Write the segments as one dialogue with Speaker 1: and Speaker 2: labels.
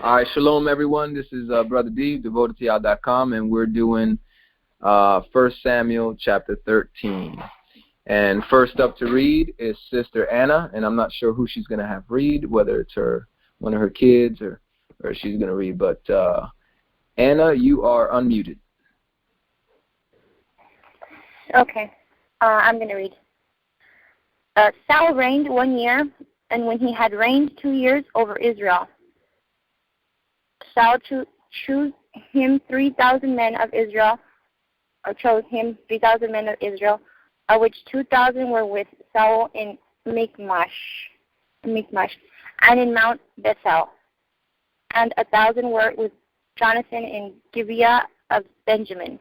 Speaker 1: All right, shalom everyone. This is Brother D, devotedtoyah.com, and we're doing 1 Samuel chapter 13. And first up to read is Sister Anna, and I'm not sure who she's going to have read, whether it's one of her kids or she's going to read. But Anna, you are unmuted.
Speaker 2: Okay, I'm going to read. Saul reigned 1 year, and when he had reigned 2 years over Israel, Saul chose him 3,000 men of Israel, of which 2,000 were with Saul in Michmash, and in Mount Bethel, and 1,000 were with Jonathan in Gibeah of Benjamin,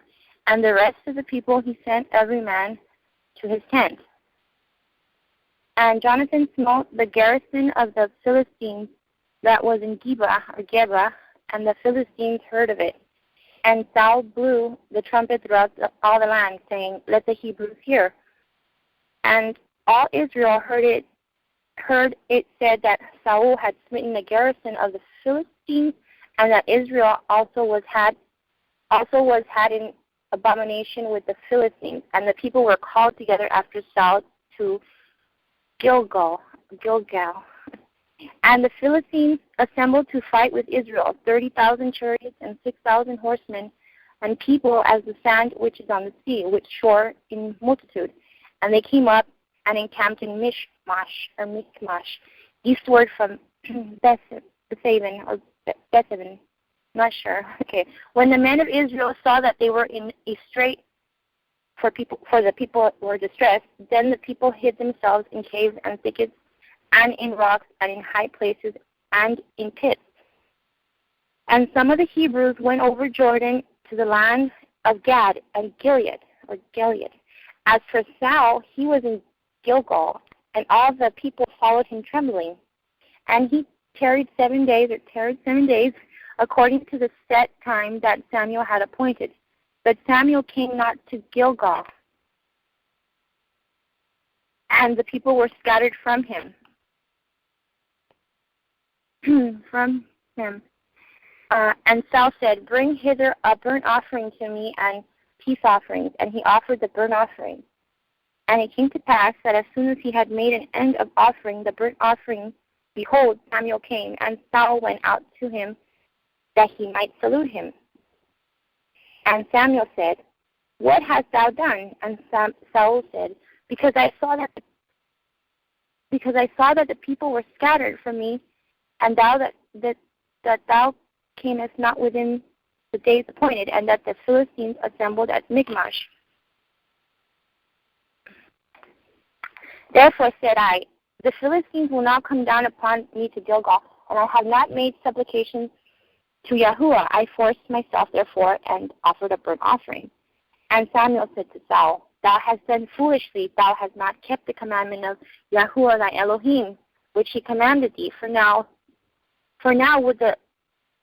Speaker 2: and the rest of the people he sent every man to his tent. And Jonathan smote the garrison of the Philistines that was in Geba, and the Philistines heard of it. And Saul blew the trumpet throughout all the land, saying, "Let the Hebrews hear." And all Israel heard it said that Saul had smitten the garrison of the Philistines, and that Israel also was had in abomination with the Philistines. And the people were called together after Saul to Gilgal. And the Philistines assembled to fight with Israel, 30,000 chariots and 6,000 horsemen, and people as the sand which is on the sea, which shore in multitude. And they came up and encamped in Michmash, eastward from Bethaven, not sure. Okay. When the men of Israel saw that they were in a strait, for the people were distressed, then the people hid themselves in caves and thickets, and in rocks, and in high places, and in pits. And some of the Hebrews went over Jordan to the land of Gad and Gilead. As for Saul, he was in Gilgal, and all the people followed him trembling. And he tarried 7 days, according to the set time that Samuel had appointed. But Samuel came not to Gilgal, and the people were scattered from him. And Saul said, "Bring hither a burnt offering to me and peace offerings." And he offered the burnt offering. And it came to pass that as soon as he had made an end of offering the burnt offering, behold, Samuel came, and Saul went out to him that he might salute him. And Samuel said, "What hast thou done?" And Saul said, Because I saw that the people were scattered from me, and that thou camest not within the days appointed, and that the Philistines assembled at Michmash. Therefore said I, "The Philistines will not come down upon me to Gilgal, and I have not made supplication to Yahuwah. I forced myself, therefore, and offered a burnt offering." And Samuel said to Saul, "Thou hast done foolishly. Thou hast not kept the commandment of Yahuwah thy Elohim, which he commanded thee. For now would the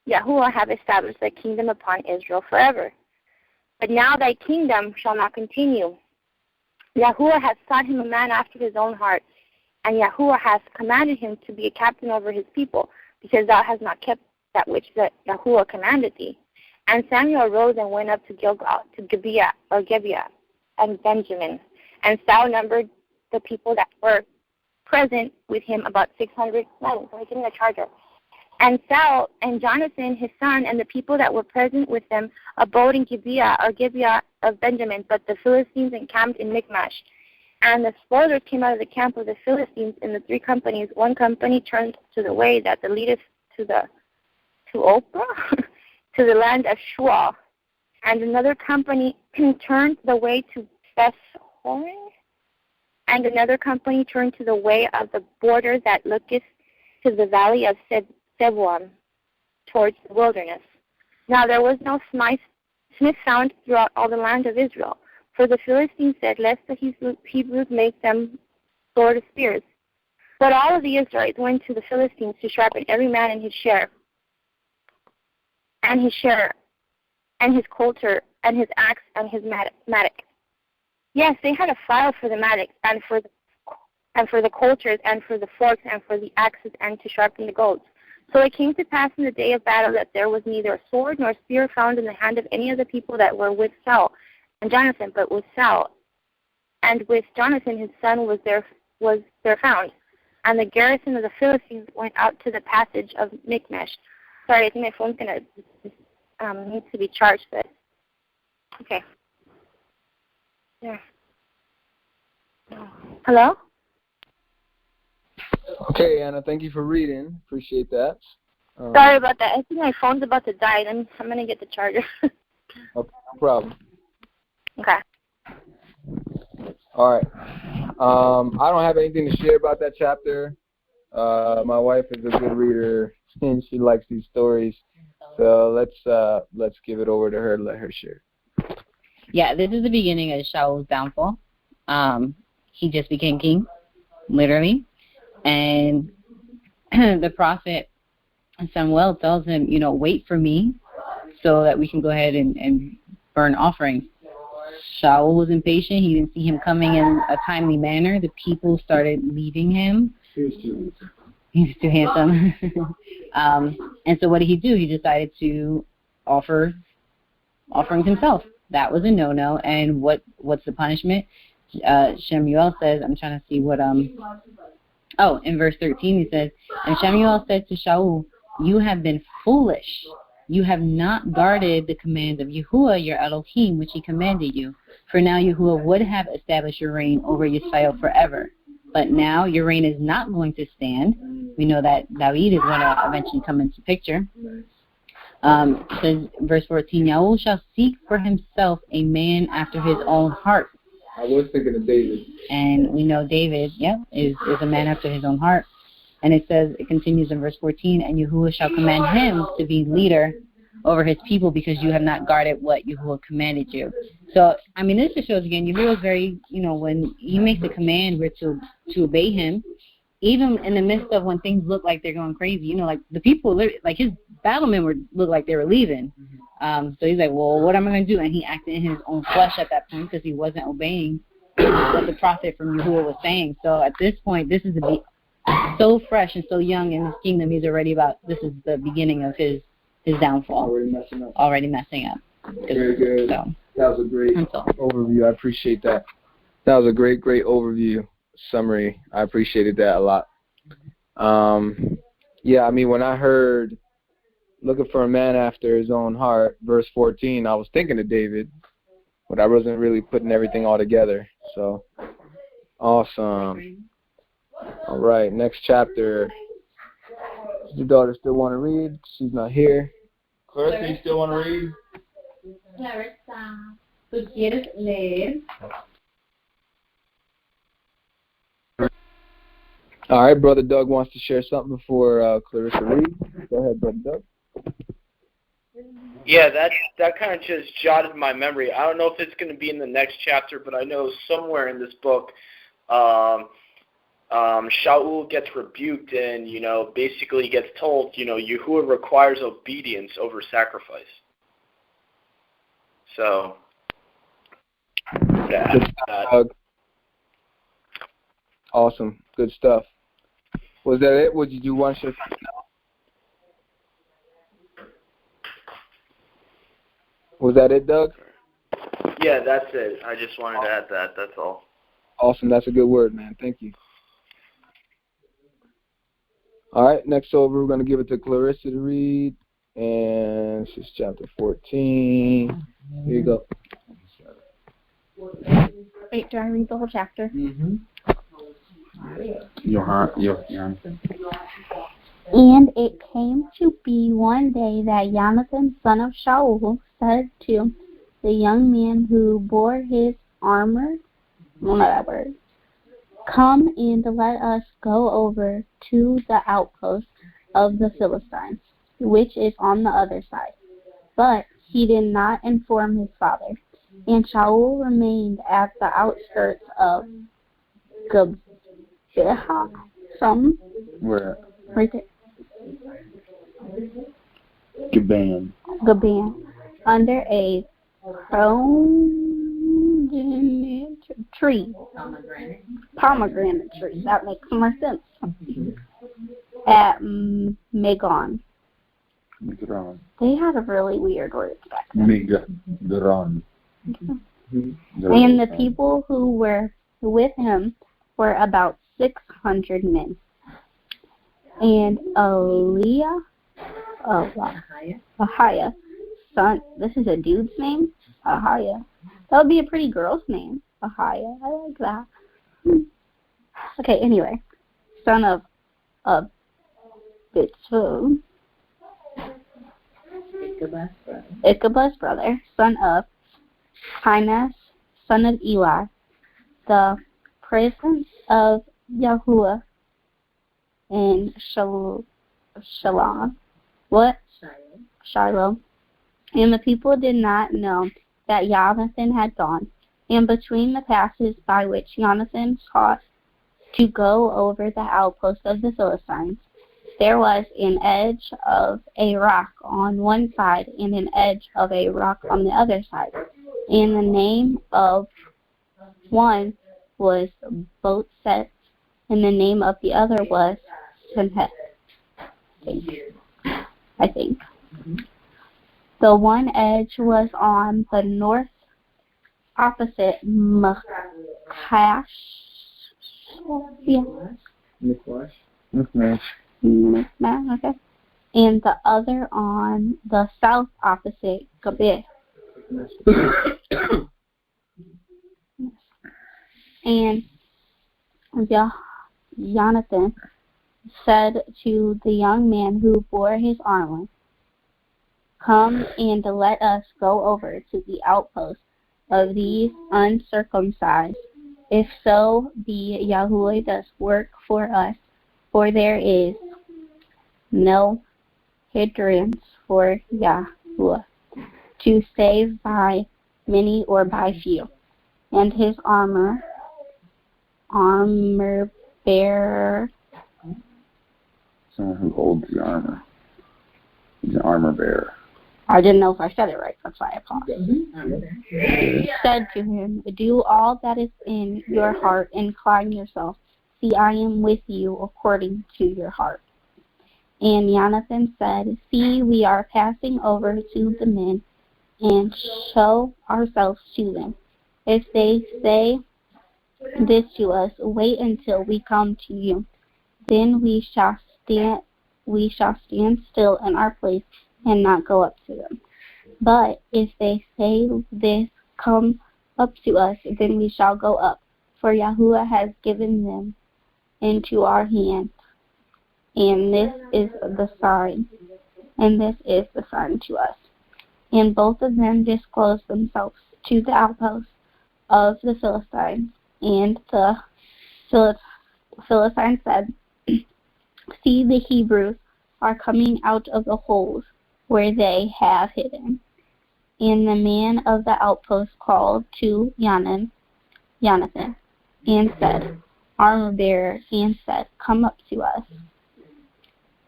Speaker 2: Yahuwah have established thy kingdom upon Israel forever. But now thy kingdom shall not continue. Yahuwah hath sought him a man after his own heart, and Yahuwah hath commanded him to be a captain over his people, because thou hast not kept that which Yahuwah commanded thee." And Samuel arose and went up to Gilgal, to Gibeah and Benjamin. And Saul numbered the people that were present with him about 600 men. So he's getting a charger. And Saul and Jonathan, his son, and the people that were present with them abode in Gibeah of Benjamin, but the Philistines encamped in Michmash. And the spoilers came out of the camp of the Philistines in the 3 companies. One company turned to the way that leadeth to Ophrah, to the land of Shual, and another company turned the way to Beth-horon, and another company turned to the way of the border that looketh to the valley of Zebulun, towards the wilderness. Now there was no smith found throughout all the land of Israel, for the Philistines said, "Lest the Hebrews make them sword of spears." But all of the Israelites went to the Philistines to sharpen every man in his share, and his coulter, and his axe, and his mattock. Yes, they had a file for the mattocks, and for the coulters, and for the forks, and for the axes, and to sharpen the goads. So it came to pass in the day of battle that there was neither a sword nor spear found in the hand of any of the people that were with Saul and Jonathan, but with Saul. And with Jonathan his son was there found. And the garrison of the Philistines went out to the passage of Michmash. Sorry, I think my phone's going to needs to be charged, but okay. Yeah. Hello?
Speaker 1: Okay, Anna, thank you for reading. Appreciate that.
Speaker 2: Sorry about that. I think my phone's about to die. I'm going to get the charger.
Speaker 1: Okay, no problem.
Speaker 2: Okay.
Speaker 1: All right. I don't have anything to share about that chapter. My wife is a good reader, and she likes these stories. So let's give it over to her and let her share.
Speaker 3: Yeah, this is the beginning of Shaul's downfall. He just became king, literally. And the prophet Samuel tells him, wait for me so that we can go ahead and burn offerings. Shaul was impatient. He didn't see him coming in a timely manner. The people started leaving him. He was too handsome. And so what did he do? He decided to offer offerings himself. That was a no-no. And what's the punishment? Shemuel says, I'm trying to see what in verse 13 he says, and Shemuel said to Shaul, you have been foolish. You have not guarded the command of Yahuwah, your Elohim, which he commanded you. For now Yahuwah would have established your reign over Yisrael forever. But now your reign is not going to stand. We know that David is going to eventually come into picture. Says verse 14, Yahuwah shall seek for himself a man after his own heart.
Speaker 1: I was thinking of David.
Speaker 3: And we know David, is a man after his own heart. And it says, it continues in verse 14, and Yahuwah shall command him to be leader over his people because you have not guarded what Yahuwah commanded you. So, this just shows again, Yahuwah is very, when he makes a command, we're to obey him, even in the midst of when things look like they're going crazy. Like the people, like his battlemen looked like they were leaving. So he's like, well, what am I going to do? And he acted in his own flesh at that point because he wasn't obeying what the prophet from Yahuwah was saying. So at this point, this is so fresh and so young in his kingdom. He's already this is the beginning of his downfall. Already messing up.
Speaker 1: Very good.
Speaker 3: So,
Speaker 1: that was a great overview. I appreciate that. That was a great overview summary. I appreciated that a lot. When I heard looking for a man after his own heart, verse 14, I was thinking of David, but I wasn't really putting everything all together. So, awesome. All right, next chapter. Does your daughter still want to read? She's not here. Clarissa, you still want to read?
Speaker 3: Clarissa, ¿tú quieres leer?
Speaker 1: All right, Brother Doug wants to share something before Clarissa reads. Go ahead, Brother Doug.
Speaker 4: Yeah, that kind of just jotted my memory. I don't know if it's going to be in the next chapter, but I know somewhere in this book, Shaul gets rebuked and, basically gets told, Yahuwah requires obedience over sacrifice. So,
Speaker 1: Awesome. Good stuff. Was that it? What did you want to share? Was that it, Doug?
Speaker 4: Yeah, that's it. I just wanted to add that. That's all.
Speaker 1: Awesome. That's a good word, man. Thank you. All right. Next over, we're going to give it to Clarissa to read. And this is chapter 14. Here you go.
Speaker 2: Wait, do I read the whole chapter?
Speaker 1: Mm-hmm.
Speaker 5: Your
Speaker 2: And it came to be one day that Jonathan, son of Shaul, said to the young man who bore his armor, come and let us go over to the outpost of the Philistines, which is on the other side. But he did not inform his father. And Shaul remained at the outskirts of Gibeah,
Speaker 5: where?
Speaker 2: Right there.
Speaker 5: Gibeon.
Speaker 2: Under a pomegranate tree. That makes more sense. At
Speaker 6: Megon.
Speaker 5: Migron.
Speaker 6: They had a really weird word back then.
Speaker 5: Migron.
Speaker 6: And the people who were with him were about 600 men. And Ahiah, son, this is a dude's name? Ahiah. That would be a pretty girl's name. Ahiah, I like that. Okay, anyway. Son of Abitsu. Ichabod's brother, son of Phinehas, son of Eli, the presence of Yahuwah in Shiloh. What? Shiloh. And the people did not know that Jonathan had gone. And between the passes by which Jonathan sought to go over the outpost of the Philistines, there was an edge of a rock on one side and an edge of a rock on the other side. And the name of one was Botzet, and the name of the other was Senhet, I think. The one edge was on the north opposite Michmash. Okay. And the other on the south opposite Gibeah. And Jonathan said to the young man who bore his armor, "Come and let us go over to the outpost of these uncircumcised. If so be Yahuwah does work for us, for there is no hindrance for Yahuwah to save by many or by few." And his armor bearer.
Speaker 5: Someone who holds the armor. He's an armor bearer.
Speaker 6: I didn't know if I said it right, that's why I paused. Said to him, "Do all that is in your heart, incline yourself. See, I am with you according to your heart." And Jonathan said, "See, we are passing over to the men and show ourselves to them. If they say this to us, wait until we come to you. Then we shall stand still in our place and not go up to them. But if they say this, come up to us, then we shall go up, for Yahuwah has given them into our hand. And this is the sign to us." And both of them disclosed themselves to the outpost of the Philistines. And the Philistines said, "See, the Hebrews are coming out of the holes where they have hidden." And the man of the outpost called to Jonathan and said, "Armor bearer," and said, "Come up to us,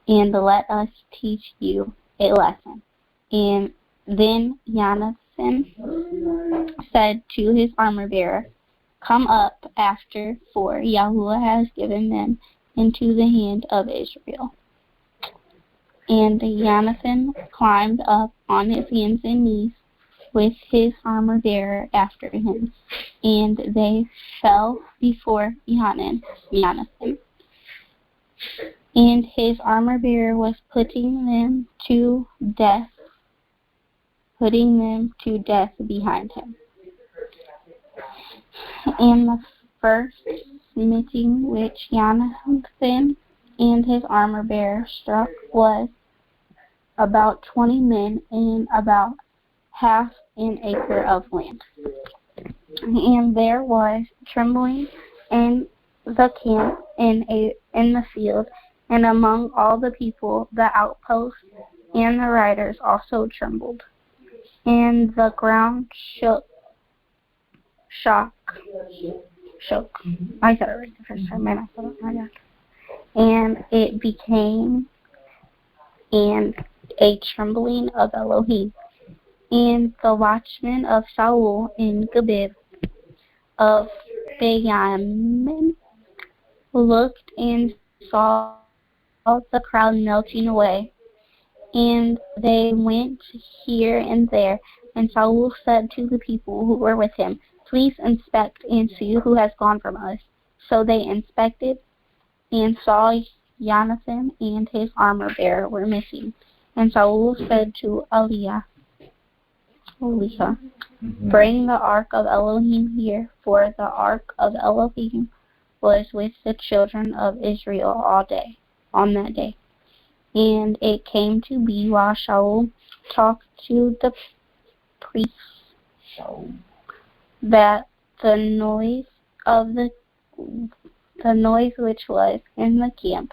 Speaker 6: and let us teach you a lesson." And then Jonathan said to his armor bearer, "Come up after, for Yahuwah has given them into the hand of Israel." And Jonathan climbed up on his hands and knees with his armor bearer after him, and they fell before Jonathan. And his armor bearer was putting them to death behind him. And the first smithing which Jonathan and his armor bearer struck was about 20 men in about half an acre of land. And there was trembling in the camp, in the field, and among all the people. The outposts and the riders also trembled, and the ground shook. I said it right the first time, and I said it my God. And it became a trembling of Elohim. And the watchmen of Saul in Gibeah of Benjamin looked and saw the crowd melting away. And they went here and there, and Saul said to the people who were with him, "Please inspect and see who has gone from us." So they inspected and saw Jonathan and his armor-bearer were missing. And Saul said to Elisha, "Bring the ark of Elohim here," for the ark of Elohim was with the children of Israel all day, on that day. And it came to be while Shaul talked to the priests that the noise which was in the camp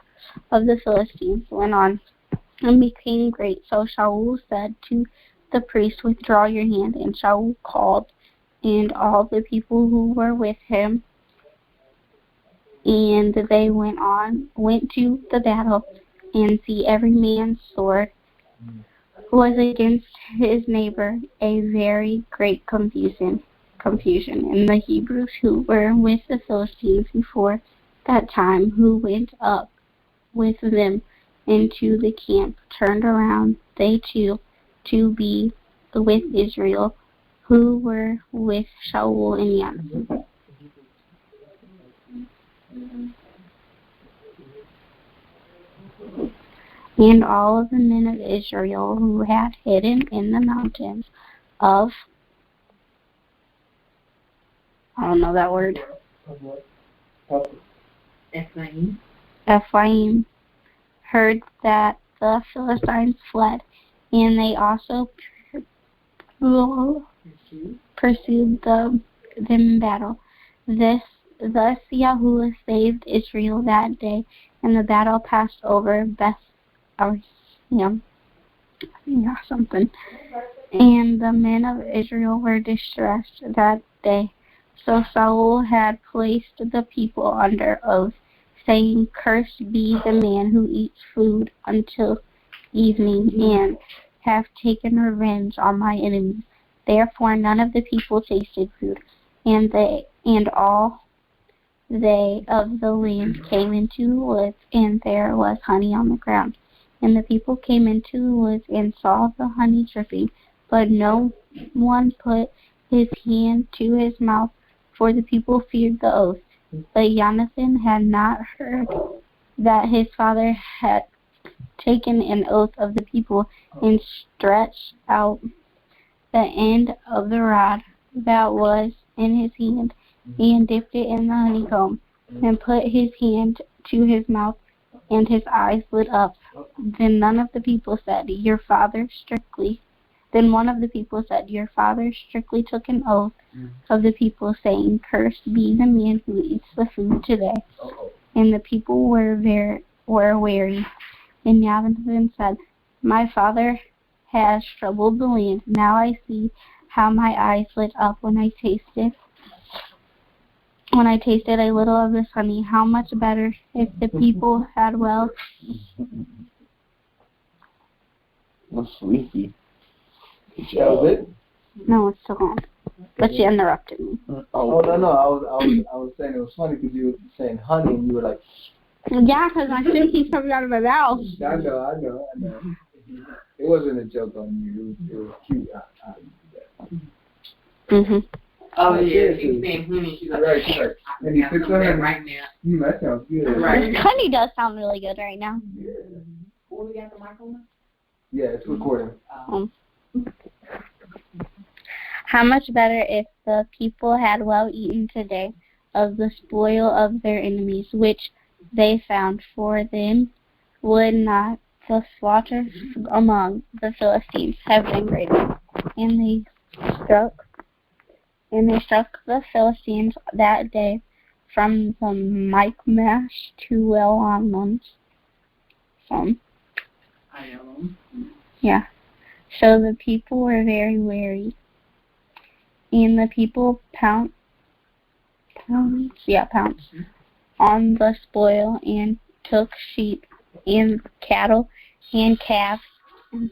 Speaker 6: of the Philistines went on and became great. So Shaul said to the priest, "Withdraw your hand." And Shaul called, and all the people who were with him, and they went to the battle, and see, every man's sword was against his neighbor, a very great confusion. And the Hebrews who were with the Philistines before that time, who went up with them into the camp, turned around, they too, to be with Israel, who were with Shaul and Jonathan. And all of the men of Israel who had hidden in the mountains of, I don't know that word, Ephraim, heard that the Philistines fled, and they also pursued them in battle. Thus Yahuwah saved Israel that day, and the battle passed over and the men of Israel were distressed that day. So Saul had placed the people under oath, saying, "Cursed be the man who eats food until evening, and have taken revenge on my enemies." Therefore none of the people tasted food, and all they of the land came into the woods, and there was honey on the ground. And the people came into the woods and saw the honey dripping, but no one put his hand to his mouth, for the people feared the oath. But Jonathan had not heard that his father had taken an oath of the people, and stretched out the end of the rod that was in his hand, and dipped it in the honeycomb, and put his hand to his mouth, and his eyes lit up. Then one of the people said, "Your father strictly took an oath of the people, saying, 'Cursed be the man who eats the food today.'" And the people were wary. And Jonathan said, "My father has troubled the land. Now I see how my eyes lit up when I tasted a little of this honey. How much better if the people had well."
Speaker 5: I'm sleepy.
Speaker 1: That was it?
Speaker 6: No, it's still on. But she interrupted me.
Speaker 1: Oh no! I was saying it was funny because you were saying honey and you were like.
Speaker 6: Yeah, because my food keeps coming out of my mouth.
Speaker 1: I know. It wasn't a joke on you. It was cute.
Speaker 7: Oh yeah, she's saying honey. She's like,
Speaker 1: right. She's like, and you fix her
Speaker 7: right now.
Speaker 1: That sounds good.
Speaker 7: Right.
Speaker 6: Honey does sound really good right now.
Speaker 1: Yeah.
Speaker 7: Who we got the mic on?
Speaker 1: Yeah, it's recording.
Speaker 6: How much better if the people had well eaten today of the spoil of their enemies, which they found, for them would not the slaughter among the Philistines have been greater. And they struck the Philistines that day from the Michmash to Elon. Yeah. So the people were very wary. And the people pounced on the spoil, and took sheep and cattle and calves, and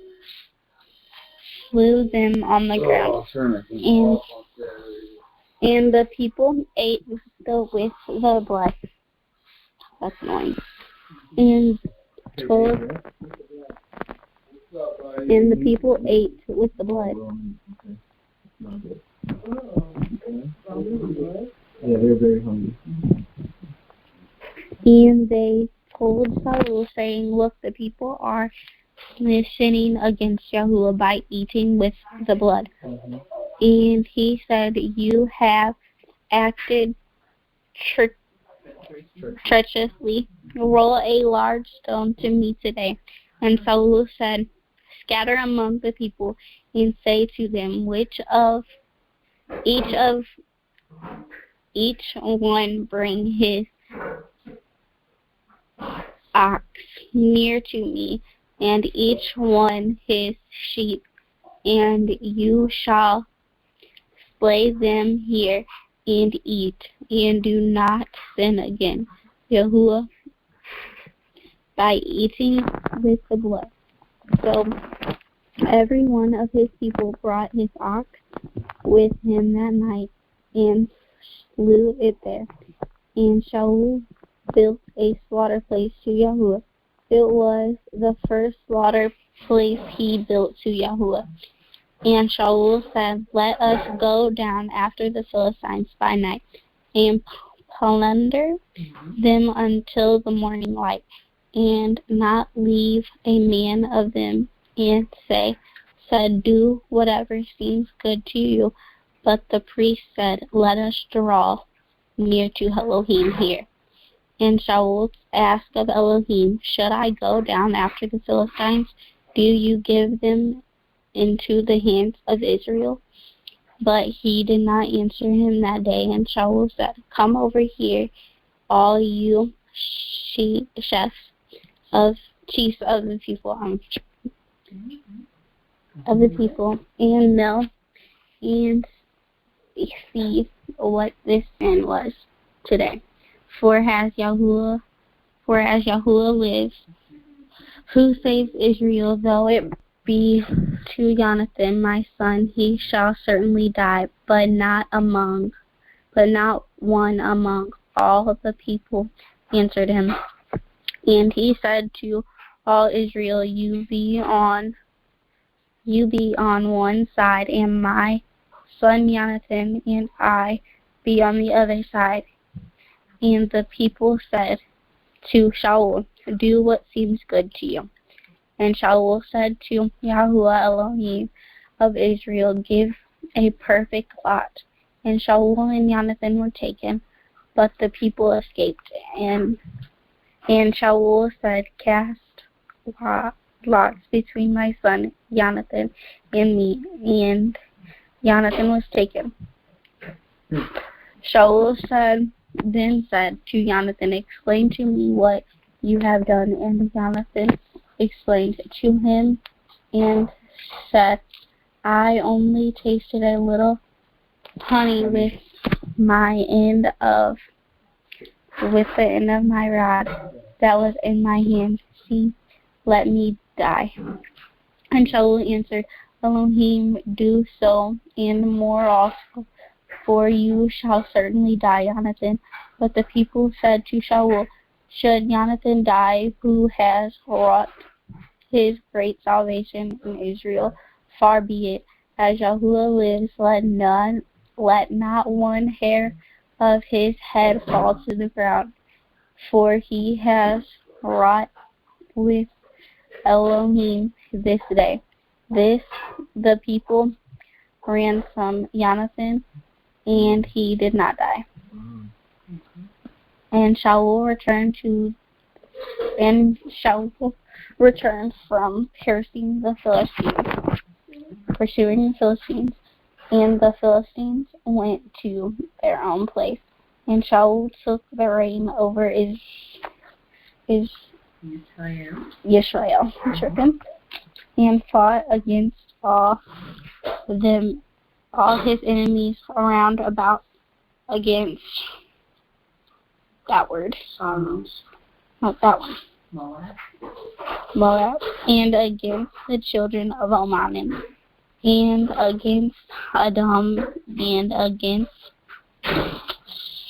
Speaker 6: slew them on the ground. And the people ate with the blood. That's annoying. And told, and the people ate with the blood.
Speaker 1: Yeah, they're very hungry.
Speaker 6: And they told Saul, saying, "Look, the people are sinning against Yahuwah by eating with the blood." And he said, "You have acted treacherously. Roll a large stone to me today." And Saul said, "Scatter among the people and say to them, each one bring his ox near to me, and each one his sheep, and you shall slay them here and eat, and do not sin again, Yahuwah, by eating with the blood." So every one of his people brought his ox with him that night and slew it there. And Shaul built a slaughter place to Yahuwah. It was the first slaughter place he built to Yahuwah. And Shaul said, "Let us go down after the Philistines by night, and plunder them until the morning light, and not leave a man of them." And said, "Do whatever seems good to you." But the priest said, "Let us draw near to Elohim here." And Shaul asked of Elohim, "Should I go down after the Philistines? Do you give them into the hands of Israel?" But he did not answer him that day. And Shaul said, "Come over here, all you chiefs of the people, and know and see what this sin was today. For as Yahuwah lives, who saves Israel, though it be to Jonathan my son, he shall certainly die, but not one among all the people answered him." And he said to all Israel, You be on one side, and my son Jonathan and I be on the other side. And the people said to Shaul, "Do what seems good to you." And Shaul said to Yahuwah Elohim of Israel, "Give a perfect lot." And Shaul and Jonathan were taken, but the people escaped. And Shaul said, "Cast lots between my son Jonathan and me." And Jonathan was taken. Shaul then said to Jonathan, "Explain to me what you have done." And Jonathan explained to him and said, "I only tasted a little honey with the end of my rod that was in my hand. See, let me die." And Shaul answered, "Elohim, do so, and more also, for you shall certainly die, Jonathan." But the people said to Shaul, "Should Jonathan die, who has wrought his great salvation in Israel? Far be it. As Yahuwah lives, let not one hair of his head fall to the ground, for he has wrought with Elohim this day." The people ransomed Jonathan, and he did not die. And Shaul returned from pursuing the Philistines, and the Philistines went to their own place. And Shaul took the reign over Israel, and fought against all his enemies around about, against that word. Not that one. Moab, and against the children of Ammon, and against Adam, and against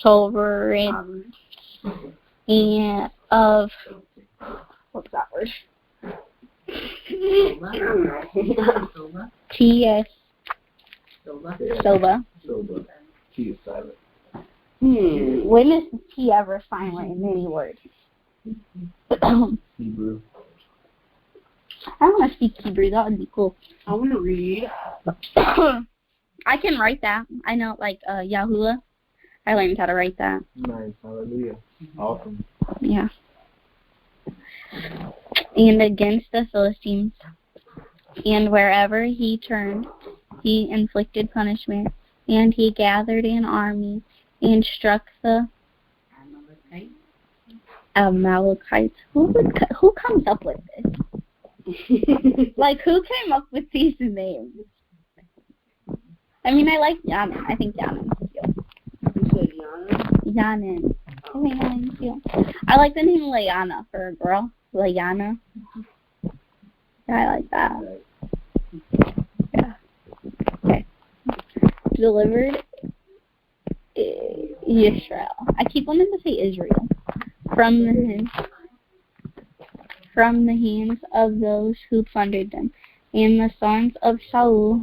Speaker 6: sovereign and of What's that word?
Speaker 3: Soba.
Speaker 6: T.S.
Speaker 3: Soba.
Speaker 6: Soba.
Speaker 1: Soba. T is silent.
Speaker 6: When is the T ever silent in any word?
Speaker 1: Hebrew.
Speaker 6: I want to speak Hebrew. That would be cool.
Speaker 7: I want to read.
Speaker 6: I can write that. I know, like, Yahuwah. I learned how to write that.
Speaker 1: Nice. Hallelujah. Awesome.
Speaker 6: Yeah. And against the Philistines, and wherever he turned, he inflicted punishment, and he gathered an army and struck the Amalekites. Who comes up with this? Like, who came up with these names? I mean, I like Yanin. I think Yanin's cute.
Speaker 7: You said Yana?
Speaker 6: Yanin. I think Yanin's cute. I like the name Layana for a girl. Layana. Yeah, I like that. Yeah. Okay. Delivered Israel. I keep wanting to say Israel. From the hands of those who plundered them. And the sons of Saul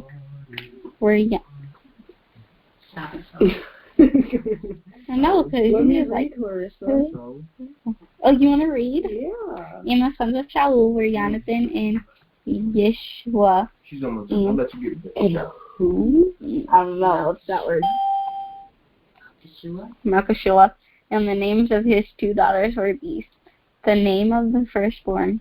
Speaker 6: were I know, because he was like, oh, you want to read?
Speaker 7: Yeah.
Speaker 6: And the sons of Shaul were Jonathan and Yeshua.
Speaker 1: She's almost done. I'll let you get it.
Speaker 6: And who? I don't know. What's that word? Melchishua. And the names of his 2 daughters were these. The name of the firstborn,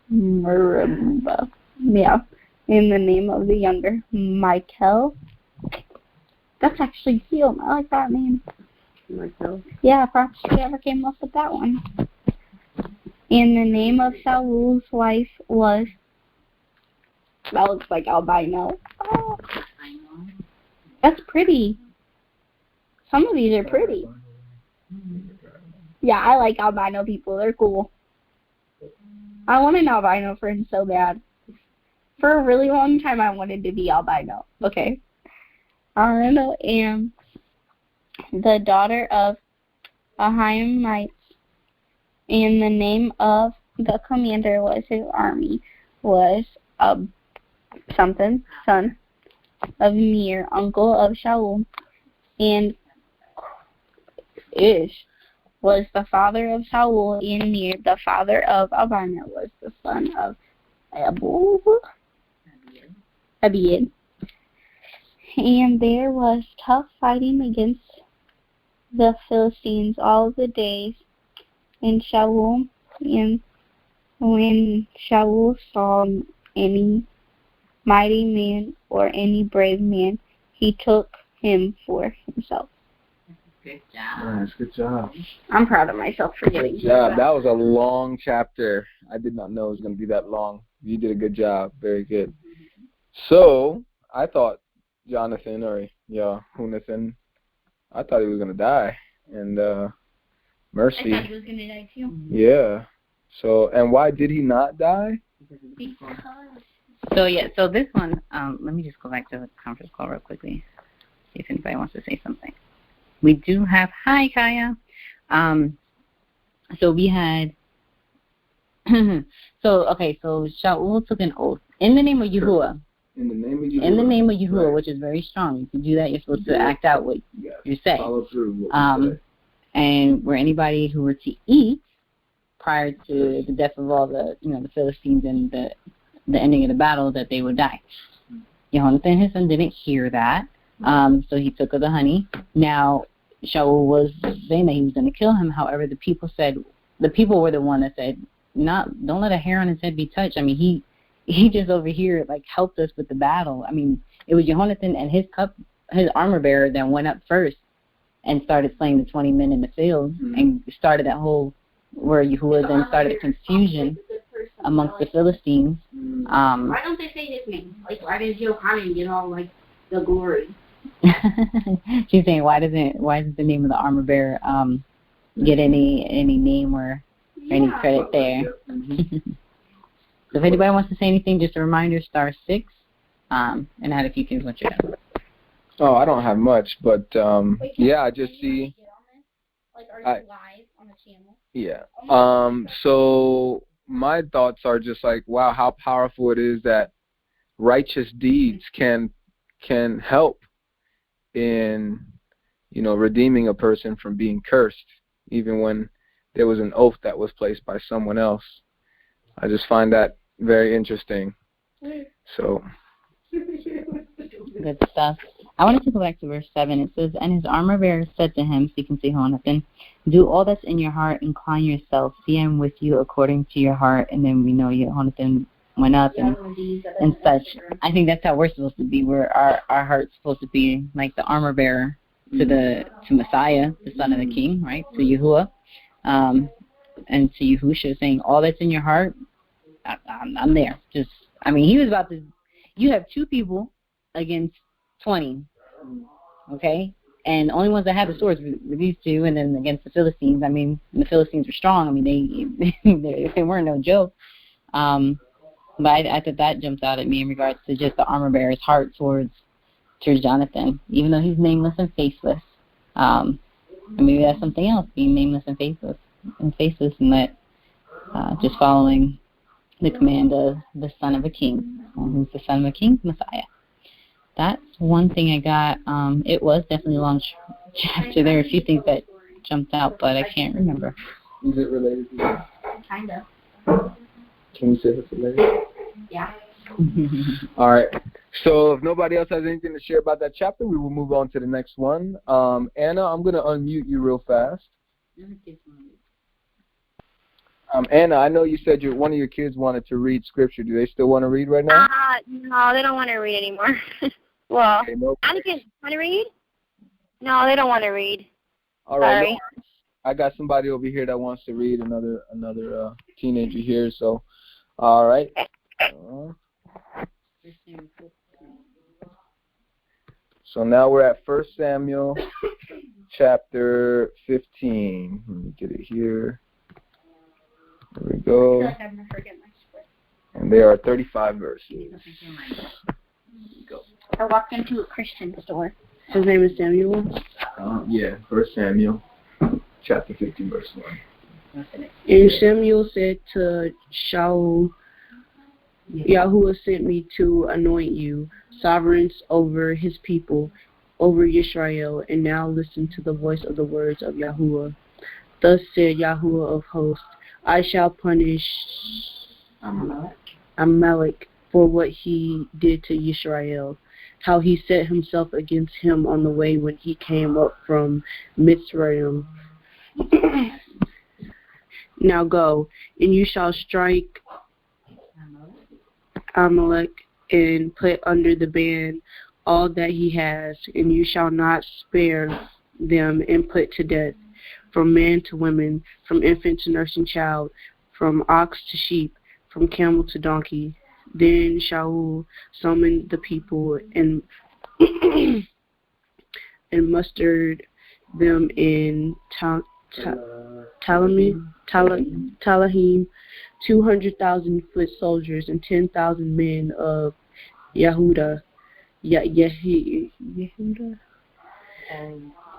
Speaker 6: Meribah. Yeah. And the name of the younger, Michael. That's actually cute. I like that name.
Speaker 7: Myself.
Speaker 6: Yeah, perhaps she ever came up with that one. And the name of Saul's wife was, that looks like albino. Oh, that's pretty. Some of these are pretty. Yeah, I like albino people. They're cool. I want an albino friend so bad. For a really long time, I wanted to be albino. Okay. I am the daughter of Ahimites, and the name of the commander was his army was something, son of Ner, uncle of Shaul, and Ish was the father of Saul, and Ner, the father of Abana, was the son of Abiad. And there was tough fighting against the Philistines all the days in Shaul, and when Shaul saw any mighty man or any brave man, he took him for himself.
Speaker 3: Good job.
Speaker 1: Nice. Good job.
Speaker 6: I'm proud of myself for getting
Speaker 1: Good job. That was a long chapter. I did not know it was going to be that long. You did a good job. Very good. So, I thought Jonathan or Hunathan, I thought he was going to die. And Mercy.
Speaker 6: I thought he was going to die too.
Speaker 1: Yeah. So, and why did he not die?
Speaker 6: Because.
Speaker 3: So this one, let me just go back to the conference call real quickly, see if anybody wants to say something. We do have, hi Kaya. So we had, so Shaul took an oath in the name of Yahuwah.
Speaker 1: In the name of Yahuwah.
Speaker 3: In the name of Yahuwah,
Speaker 1: Right.
Speaker 3: which is very strong. You can do that. You're supposed to act out what you say.
Speaker 1: Follow through what you say.
Speaker 3: And where anybody who were to eat prior to the death of all the Philistines and the ending of the battle, that they would die. Yehonathan and his son didn't hear that, so he took of the honey. Now Shaul was saying that he was going to kill him. However, the people were the one that said, don't let a hair on his head be touched. I mean, he just over here helped us with the battle. I mean, it was Yehonathan and his armor bearer that went up first and started slaying the 20 men in the field, and started that whole where Yahuwah then started the confusion amongst the Philistines.
Speaker 6: Why don't they say his name? Why does Yohanan get all the glory?
Speaker 3: She's saying, why does the name of the armor bearer get any name or any credit there? So if anybody wants to say anything, just a reminder, *6, and add if you can what you have.
Speaker 1: Oh, I don't have much, but I just see.
Speaker 6: Are you live
Speaker 1: Yeah. So my thoughts are just like, wow, how powerful it is that righteous deeds can help in, redeeming a person from being cursed, even when there was an oath that was placed by someone else. I just find that very interesting. So.
Speaker 3: Good stuff. I wanted to go back to verse 7. It says, "And his armor bearer said to him," so you can see Jonathan, "Do all that's in your heart, incline yourself. See, I'm with you according to your heart." And then we know Jonathan went up and such. I think that's how we're supposed to be. Our heart's supposed to be like the armor bearer to Messiah, the son of the King, right? To Yahuwah, and to Yahusha, saying, "All that's in your heart, I'm there." He was about to. You have two people against 20, okay? And the only ones that had the swords were these two, and then against the Philistines. The Philistines were strong. They weren't no joke. But I thought that jumped out at me in regards to just the armor bearer's heart towards Jonathan, even though he's nameless and faceless. And maybe that's something else, being nameless and faceless, and that just following the command of the son of a king, who's the son of a king, Messiah. That's one thing I got. It was definitely a long chapter. There were a few things that jumped out, but I can't remember.
Speaker 1: Is it related to that?
Speaker 6: Kind of.
Speaker 1: Can we say it's related?
Speaker 6: Yeah.
Speaker 1: All right. So if nobody else has anything to share about that chapter, we will move on to the next one. Anna, I'm going to unmute you real fast. Anna, I know you said one of your kids wanted to read scripture. Do they still want to read right now?
Speaker 2: No, they don't want to read anymore. Well,
Speaker 1: okay, no.
Speaker 2: Anakin, want to read? No, they don't want to read.
Speaker 1: All right.
Speaker 2: Sorry.
Speaker 1: No, I got somebody over here that wants to read, another teenager here. So, all right. So now we're at 1 Samuel chapter 15. Let me get it here. There we go. And there are 35 verses. Go.
Speaker 6: I walked into a Christian store.
Speaker 7: His name is Samuel?
Speaker 1: Yeah, 1 Samuel chapter 15, verse 1.
Speaker 7: And Samuel said to Shaul, Yahuwah sent me to anoint you sovereigns over his people, over Israel, and now listen to the voice of the words of Yahuwah. Thus said Yahuwah of hosts, I shall punish Amalek for what he did to Israel, how he set himself against him on the way when he came up from Mitzrayim. Now go, and you shall strike Amalek and put under the ban all that he has, and you shall not spare them and put to death, from man to woman, from infant to nursing child, from ox to sheep, from camel to donkey. Then Shaul summoned the people and mustered them in Talahim, 200,000 foot soldiers and 10,000 men of Yehuda. Yehuda?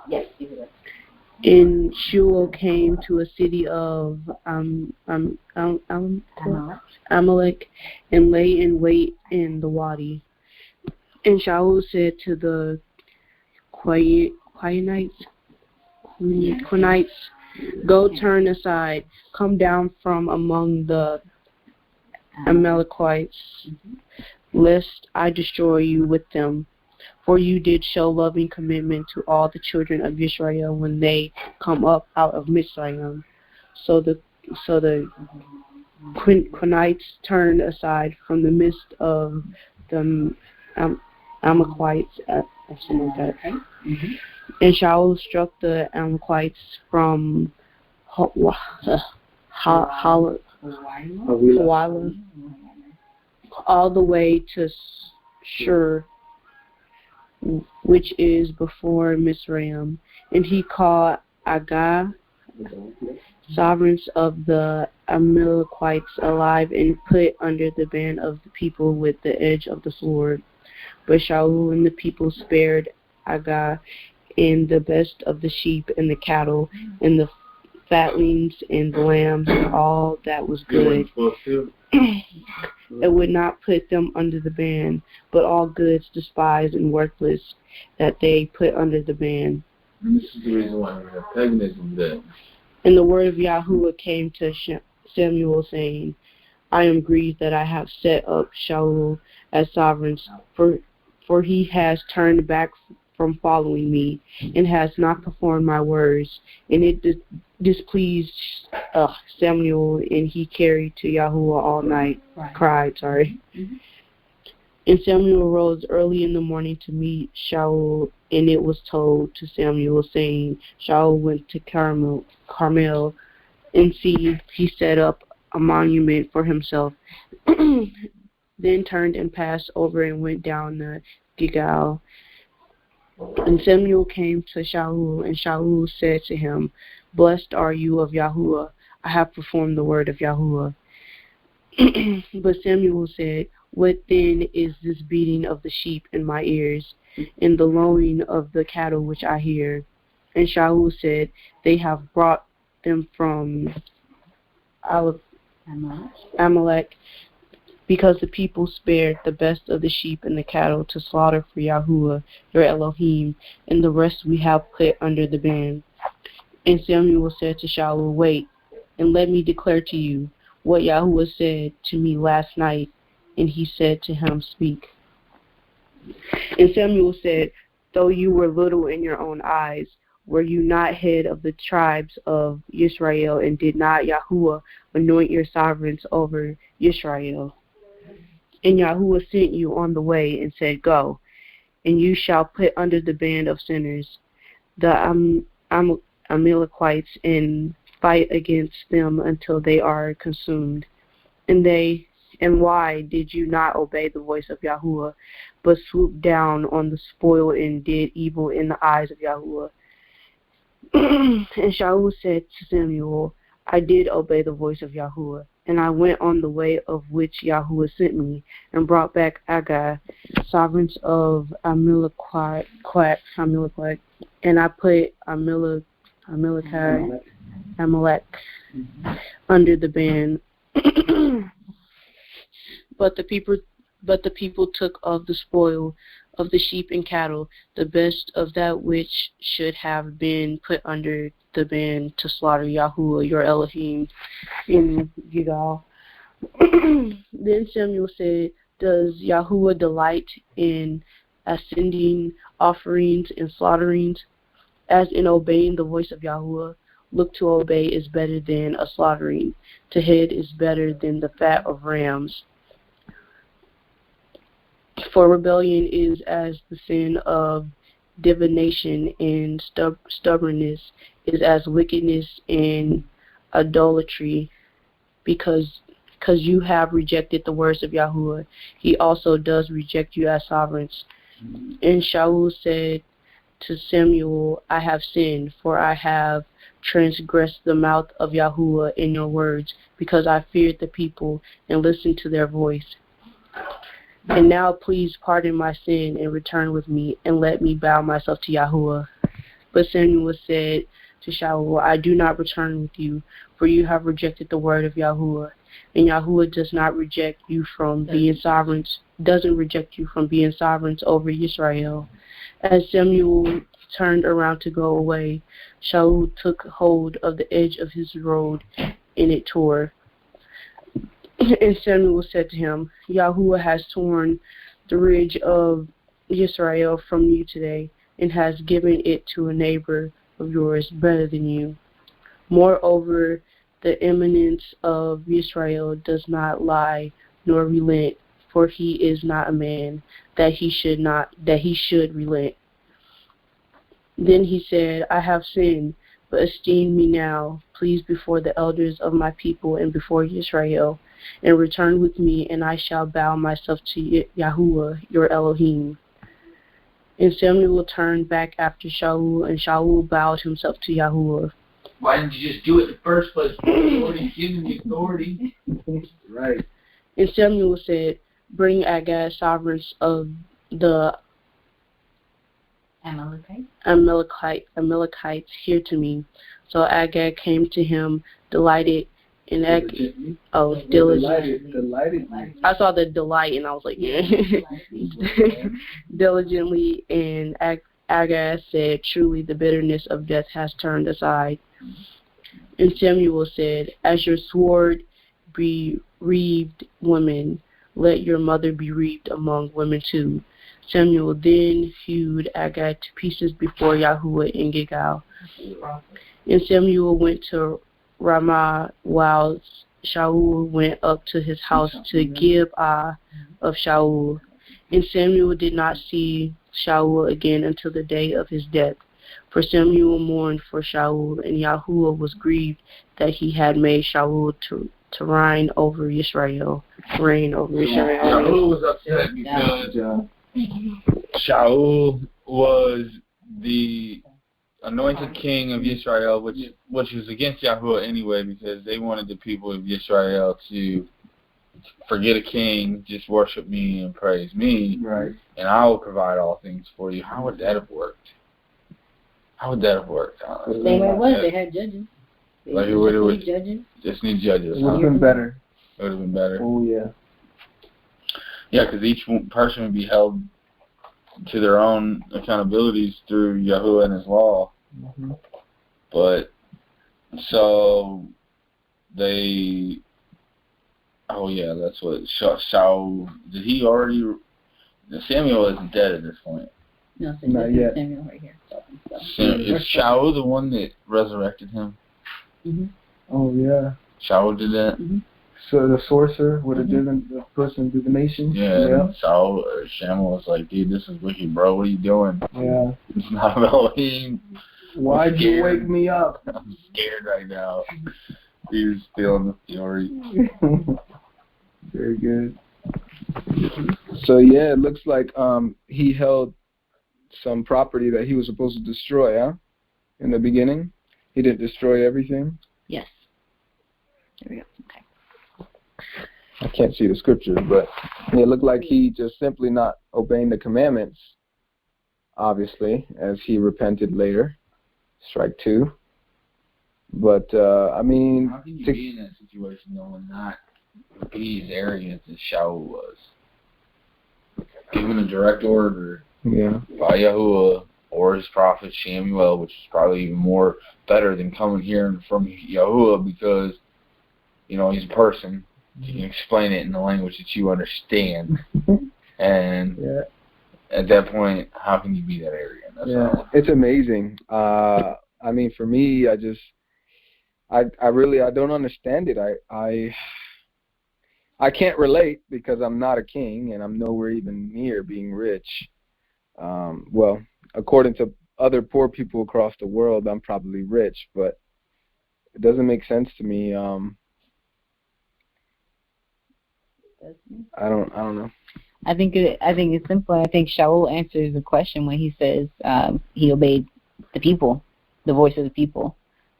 Speaker 3: Yes.
Speaker 7: And Shaul came to a city of Amalek and lay in wait in the wadi. And Shaul said to the Quanites, go turn aside, come down from among the Amalekites, lest I destroy you with them. For you did show loving commitment to all the children of Israel when they come up out of Mitzrayim. So the Quanites turned aside from the midst of the Amalekites, something like that. And Shaul struck the Amalekites from Hawilah all the way to Shur, which is before Mitzrayim. And he called Agag, sovereigns of the Amalekites, alive and put under the ban of the people with the edge of the sword. But Shaul and the people spared Agag and the best of the sheep and the cattle and the fatlings and the lambs and all that was good. It would not put them under the ban, but all goods despised and worthless that they put under the ban.
Speaker 1: And this is the reason why we have paganism there.
Speaker 7: And the word of Yahuwah came to Samuel, saying, I am grieved that I have set up Shaul as sovereign, for he has turned back from following me, and has not performed my words. And it displeased Samuel, and he carried to Yahuwah all night. Cried. Mm-hmm. And Samuel rose early in the morning to meet Shaul, and it was told to Samuel, saying, Shaul went to Carmel, and see, he set up a monument for himself. Then turned and passed over and went down to Gilgal. And Samuel came to Shaul, and Shaul said to him, Blessed are you of Yahuwah. I have performed the word of Yahuwah. But Samuel said, What then is this beating of the sheep in my ears, and the lowing of the cattle which I hear? And Shaul said, They have brought them from Amalek, because the people spared the best of the sheep and the cattle to slaughter for Yahuwah, your Elohim, and the rest we have put under the ban. And Samuel said to Shaul, Wait, and let me declare to you what Yahuwah said to me last night. And he said to him, Speak. And Samuel said, Though you were little in your own eyes, were you not head of the tribes of Israel, and did not Yahuwah anoint your sovereigns over Israel? And Yahuwah sent you on the way and said, Go, and you shall put under the ban of sinners the Amalekites, and fight against them until they are consumed. And why did you not obey the voice of Yahuwah, but swooped down on the spoil and did evil in the eyes of Yahuwah? And Shaul said to Samuel, I did obey the voice of Yahuwah, and I went on the way of which Yahuwah sent me, and brought back Agag, sovereigns of Amalek, and I put Amalek under the ban. But the people took of the spoil of the sheep and cattle, the best of that which should have been put under the ban, to slaughter Yahuwah, your Elohim, in Gilgal. Then Samuel said, Does Yahuwah delight in ascending offerings and slaughterings, as in obeying the voice of Yahuwah? Look, to obey is better than a slaughtering. To heed is better than the fat of rams. For rebellion is as the sin of divination, and stubbornness is as wickedness and idolatry. Because you have rejected the words of Yahuwah, he also does reject you as sovereigns. And Shaul said to Samuel, I have sinned, for I have transgressed the mouth of Yahuwah in your words, because I feared the people and listened to their voice. And now please pardon my sin and return with me, and let me bow myself to Yahuwah. But Samuel said to Shaul, I do not return with you, for you have rejected the word of Yahuwah. And Yahuwah does not reject you from being sovereigns, over Israel. As Samuel turned around to go away, Shaul took hold of the edge of his robe, and it tore. And Samuel said to him, Yahuwah has torn the ridge of Israel from you today, and has given it to a neighbor of yours better than you. Moreover, the eminence of Israel does not lie nor relent, for he is not a man that he should relent. Then he said, I have sinned, but esteem me now, please, before the elders of my people and before Israel, and return with me, and I shall bow myself to Yahuwah, your Elohim. And Samuel turned back after Shaul, and Shaul bowed himself to Yahuwah.
Speaker 1: Why didn't you just do it in the first place? He's already given the authority. Right.
Speaker 7: And Samuel said, Bring Agag, sovereigns of the Amalekites here to me. So Agag came to him, delighted in
Speaker 1: Delighted.
Speaker 7: I saw the delight, and I was like, yeah. Diligently, and Agag said, truly the bitterness of death has turned aside. And Samuel said, as your sword bereaved women, let your mother be bereaved among women too. Samuel then hewed Agag to pieces before Yahuwah in Gilgal. And Samuel went to Ramah while Shaul went up to his house to Gibeah of Shaul. And Samuel did not see Shaul again until the day of his death. For Samuel mourned for Shaul, and Yahuwah was grieved that he had made Shaul to reign over Israel.
Speaker 8: Shaul was upset because Shaul was the anointed king of Israel, which was against Yahuwah anyway, because they wanted the people of Israel to forget a king, just worship me and praise me,
Speaker 1: Right.
Speaker 8: and I will provide all things for you. How would that have worked?
Speaker 3: Same way it was. They had judges.
Speaker 8: Like it would
Speaker 3: judges.
Speaker 8: Just need judges.
Speaker 1: It would have been better.
Speaker 8: It would have been better.
Speaker 1: Oh, yeah.
Speaker 8: Yeah, because each person would be held to their own accountabilities through Yahuwah and His law.
Speaker 1: Mm-hmm.
Speaker 8: But so they, that's what Shaul. Did he already? Samuel isn't dead at this point.
Speaker 3: No, so
Speaker 1: not yet.
Speaker 3: Samuel right here.
Speaker 8: Is Shaul the one that resurrected him?
Speaker 3: Mm-hmm.
Speaker 1: Oh, yeah.
Speaker 8: Shaul did that.
Speaker 3: Mm-hmm.
Speaker 1: So the sorcerer would have driven the person through the nation?
Speaker 8: Yeah. Samuel was like, dude, this is wicked, bro. What are you doing?
Speaker 1: Yeah.
Speaker 8: It's not Elohim.
Speaker 1: Why'd you wake me up?
Speaker 8: I'm scared right now. He was stealing the story.
Speaker 1: Very good. So, yeah, it looks like he held some property that he was supposed to destroy, huh? In the beginning? He didn't destroy everything?
Speaker 3: Yes. There we go. Okay.
Speaker 1: I can't see the scriptures, but it looked like he just simply not obeying the commandments, obviously, as he repented later. Strike two. But, I mean...
Speaker 8: How can you be in that situation, though, and not be as arrogant as Shaul was? Given a direct order by Yahuwah or his prophet Samuel, which is probably even more better than coming hearing from Yahuwah because, he's a person. You can explain it in the language that you understand. And at that point, how can you be that arrogant? That's
Speaker 1: it's amazing. I mean, for me, I don't understand it. I can't relate because I'm not a king and I'm nowhere even near being rich. Well, according to other poor people across the world, I'm probably rich, but it doesn't make sense to me. I don't know.
Speaker 3: I think it's simple. I think Shaul answers the question when he says he obeyed the people, the voice of the people,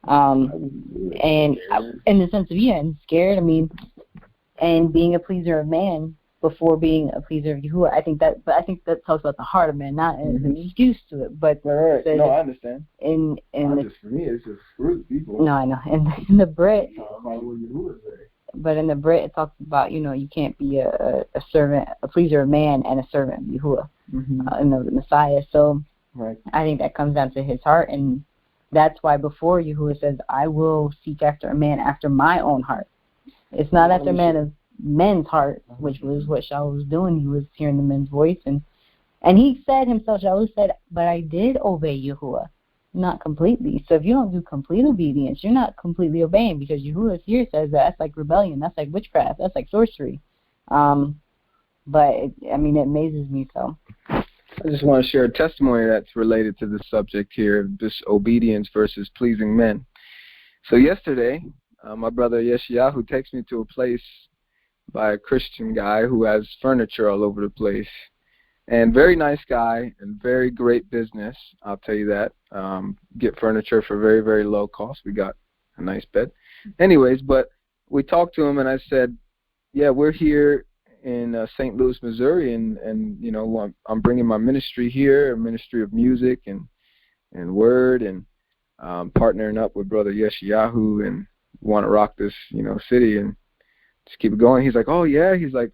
Speaker 3: and in the sense of and scared. I mean, and being a pleaser of man before being a pleaser of Yahuwah. I think that talks about the heart of man, not an excuse to it. But
Speaker 1: right. No, I understand.
Speaker 3: For
Speaker 1: me, it's just fruit people.
Speaker 3: No, I know. In the Brit.
Speaker 1: About what Yahuwah say.
Speaker 3: But in the Brit, it talks about, you can't be a servant, a pleaser of man, and a servant of Yahuwah, and the Messiah. So I think that comes down to his heart, and that's why before Yahuwah says, I will seek after a man after my own heart. It's not after a man of men's heart, which was what Shaul was doing. He was hearing the men's voice, and he said himself, Shaul said, but I did obey Yahuwah. Not completely. So if you don't do complete obedience, you're not completely obeying, because Yahuwah here says that's like rebellion, that's like witchcraft, that's like sorcery. But it amazes me. So
Speaker 1: I just want to share a testimony that's related to the subject here, disobedience versus pleasing men. So yesterday, my brother Yeshayahu takes me to a place by a Christian guy who has furniture all over the place. And very nice guy and very great business, I'll tell you that. Get furniture for very, very low cost. We got a nice bed. Anyways, but we talked to him and I said, yeah, we're here in St. Louis, Missouri, and I'm bringing my ministry here, a ministry of music and word, and partnering up with Brother Yeshayahu and want to rock this, city and just keep it going. He's like, oh yeah. He's like,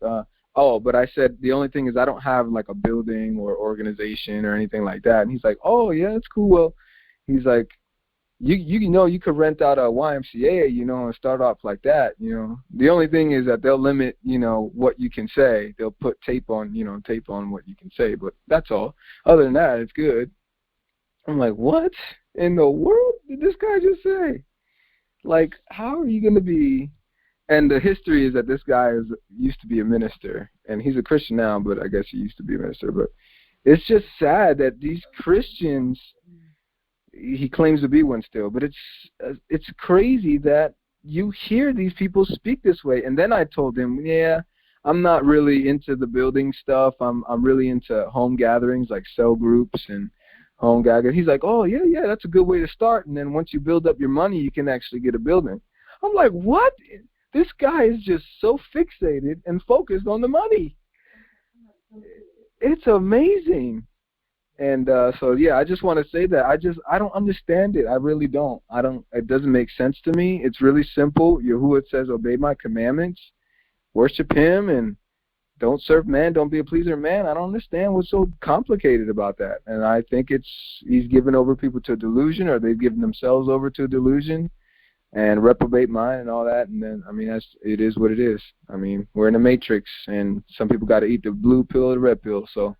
Speaker 1: oh, but I said the only thing is I don't have like a building or organization or anything like that. And he's like, oh yeah, that's cool. Well, he's like, you could rent out a YMCA, and start off like that. The only thing is that they'll limit, what you can say. They'll put tape on what you can say, but that's all. Other than that, it's good. I'm like, what in the world did this guy just say? Like, how are you going to be? And the history is that this guy used to be a minister, and he's a Christian now, but I guess he used to be a minister. But it's just sad that these Christians, he claims to be one still, but it's crazy that you hear these people speak this way. And then I told him, yeah, I'm not really into the building stuff. I'm really into home gatherings, like cell groups and home gatherings. He's like, oh yeah, that's a good way to start. And then once you build up your money, you can actually get a building. I'm like, what? This guy is just so fixated and focused on the money. It's amazing. And so yeah, I just want to say that I don't understand it. I really don't. It doesn't make sense to me. It's really simple. Yahuwah says, obey my commandments, worship him, and don't serve man, don't be a pleaser of man. I don't understand what's so complicated about that. And I think he's given over people to a delusion, or they've given themselves over to a delusion and reprobate mind and all that. And then, it is what it is. We're in a matrix, and some people got to eat the blue pill or the red pill. So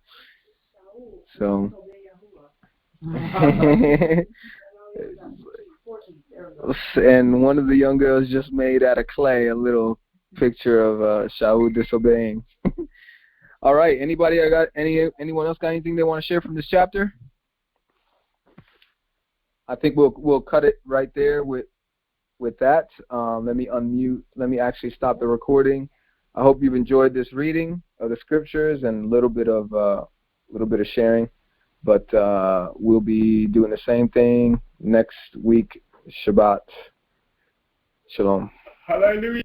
Speaker 1: and one of the young girls just made out of clay a little picture of Shaul disobeying. All right, anyone else got anything they want to share from this chapter? I think we'll cut it right there with that. Let me unmute. Let me actually stop the recording. I hope you've enjoyed this reading of the scriptures and a little bit of sharing. But we'll be doing the same thing next week. Shabbat. Shalom.
Speaker 4: Hallelujah.